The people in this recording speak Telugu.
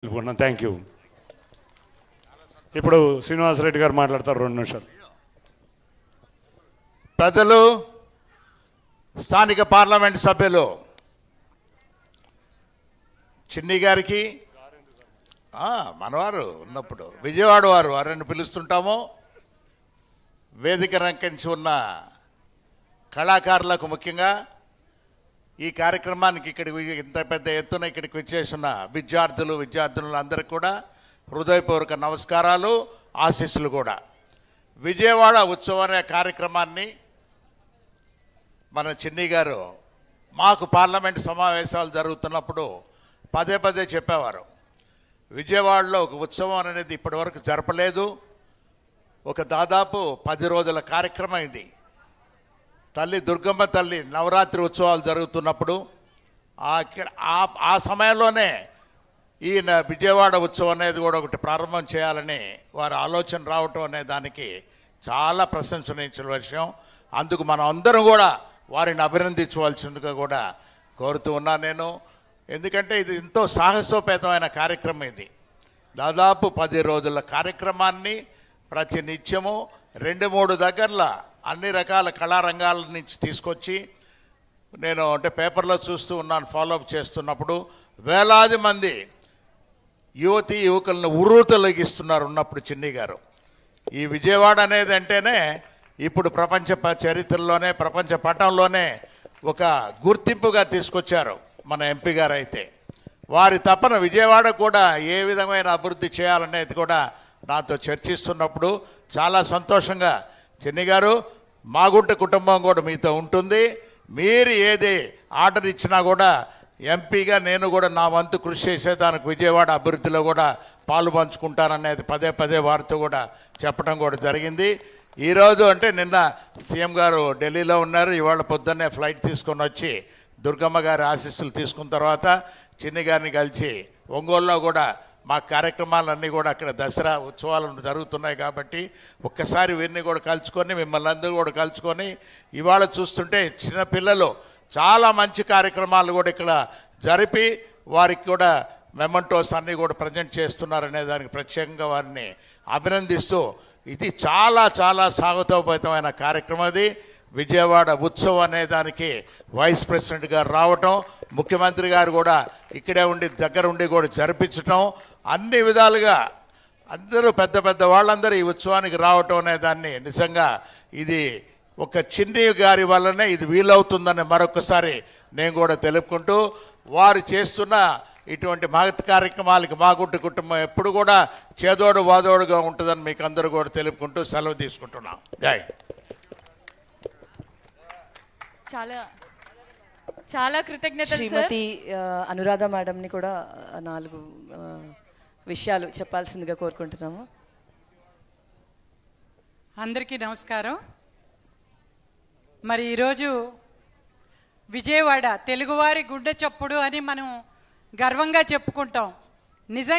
Thank you. ఇప్పుడు శ్రీనివాసరెడ్డి గారు మాట్లాడతారు 2 నిమిషాలు. పెద్దలు, స్థానిక పార్లమెంట్ సభ్యులు చిన్ని గారికి, మనవారు ఉన్నప్పుడు విజయవాడ వారిని పిలుస్తుంటాము. వేదిక రంకించి ఉన్న కళాకారులకు, ముఖ్యంగా ఈ కార్యక్రమానికి ఇక్కడికి ఇంత పెద్ద ఎత్తున ఇక్కడికి వచ్చేసిన విద్యార్థులందరికీ కూడా హృదయపూర్వక నమస్కారాలు, ఆశీస్సులు కూడా. విజయవాడ ఉత్సవం అనే కార్యక్రమాన్ని మన చిన్ని గారు మాకు పార్లమెంట్ సమావేశాలు జరుగుతున్నప్పుడు పదే పదే చెప్పేవారు. విజయవాడలో ఒక ఉత్సవం అనేది ఇప్పటివరకు జరపలేదు. ఒక దాదాపు 10 రోజుల కార్యక్రమం ఇది. తల్లి దుర్గమ్మ తల్లి నవరాత్రి ఉత్సవాలు జరుగుతున్నప్పుడు ఆ సమయంలోనే ఈ విజయవాడ ఉత్సవం అనేది కూడా ఒకటి ప్రారంభం చేయాలని వారి ఆలోచన రావటం అనే దానికి చాలా ప్రశంసనీయ విషయం. అందుకు మనం అందరం కూడా వారిని అభినందించవలసిందిగా కూడా కోరుతూ ఉన్నాను నేను. ఎందుకంటే ఇది ఎంతో సాహసోపేతమైన కార్యక్రమం. ఇది దాదాపు 10 రోజుల కార్యక్రమాన్ని ప్రతి నిత్యము 2-3 దగ్గరల అన్ని రకాల కళారంగాల నుంచి తీసుకొచ్చి, నేను అంటే పేపర్లో చూస్తూ ఉన్నాను, ఫాలోఅప్ చేస్తున్నప్పుడు వేలాది మంది యువకులను ఉర్రూతలగిస్తున్నారు ఉన్నప్పుడు చిన్ని గారు. ఈ విజయవాడ అనేది అంటేనే ఇప్పుడు ప్రపంచ చరిత్రలోనే, ప్రపంచ పటంలోనే ఒక గుర్తింపుగా తీసుకొచ్చారు మన ఎంపీ గారు. అయితే వారి తపన విజయవాడ కూడా ఏ విధమైన అభివృద్ధి చేయాలనేది కూడా నాతో చర్చిస్తున్నప్పుడు చాలా సంతోషంగా, చిన్ని గారు మాగుంట కుటుంబం కూడా మీతో ఉంటుంది, మీరు ఏది ఆర్డర్ ఇచ్చినా కూడా ఎంపీగా నేను కూడా నా వంతు కృషి చేసేదానికి విజయవాడ అభివృద్ధిలో కూడా పాలు పంచుకుంటాననేది పదే పదే వారితో కూడా చెప్పడం కూడా జరిగింది. ఈరోజు అంటే నిన్న సీఎం గారు ఢిల్లీలో ఉన్నారు, ఇవాళ పొద్దున్నే ఫ్లైట్ తీసుకొని వచ్చి దుర్గమ్మ గారి ఆశీస్సులు తీసుకున్న తర్వాత చిన్ని గారిని కలిసి ఒంగోలులో కూడా మా కార్యక్రమాలన్నీ కూడా అక్కడ దసరా ఉత్సవాలు జరుగుతున్నాయి కాబట్టి ఒక్కసారి వీరిని కూడా కలుసుకొని, మిమ్మల్ని అందరూ కూడా కలుసుకొని, ఇవాళ చూస్తుంటే చిన్నపిల్లలు చాలా మంచి కార్యక్రమాలు కూడా ఇక్కడ జరిపి వారికి కూడా మెమెంటోస్ అన్నీ కూడా ప్రజెంట్ చేస్తున్నారనే దానికి ప్రత్యేకంగా వారిని అభినందిస్తూ, ఇది చాలా చాలా సాహసోపేతమైన కార్యక్రమం. అది విజయవాడ ఉత్సవం అనే దానికి వైస్ ప్రెసిడెంట్ గారు రావటం, ముఖ్యమంత్రి గారు కూడా ఇక్కడే ఉండి దగ్గర ఉండి కూడా జరిపించటం, అన్ని విధాలుగా అందరూ పెద్ద పెద్ద వాళ్ళందరూ ఈ ఉత్సవానికి రావటం అనే దాన్ని నిజంగా ఇది ఒక చిన్ని గారి వల్లనే ఇది వీలవుతుందని మరొకసారి నేను కూడా తెలుపుకుంటూ, వారు చేస్తున్న ఇటువంటి మహత్ కార్యక్రమాలకి మాగుంట కుటుంబం ఎప్పుడు కూడా చేదోడు వాదోడుగా ఉంటుందని మీకు అందరూ కూడా తెలుపుకుంటూ సెలవు తీసుకుంటున్నాం. జై. చాలా చాలా కృతజ్ఞతలు. శ్రీమతి అనురాధ మేడంని కూడా 4 విషయాలు చెప్పాల్సిందిగా కోరుకుంటున్నాము. అందరికీ నమస్కారం. మరి ఈరోజు విజయవాడ తెలుగువారి గుండె చప్పుడు అని మనం గర్వంగా చెప్పుకుంటాం. నిజంగా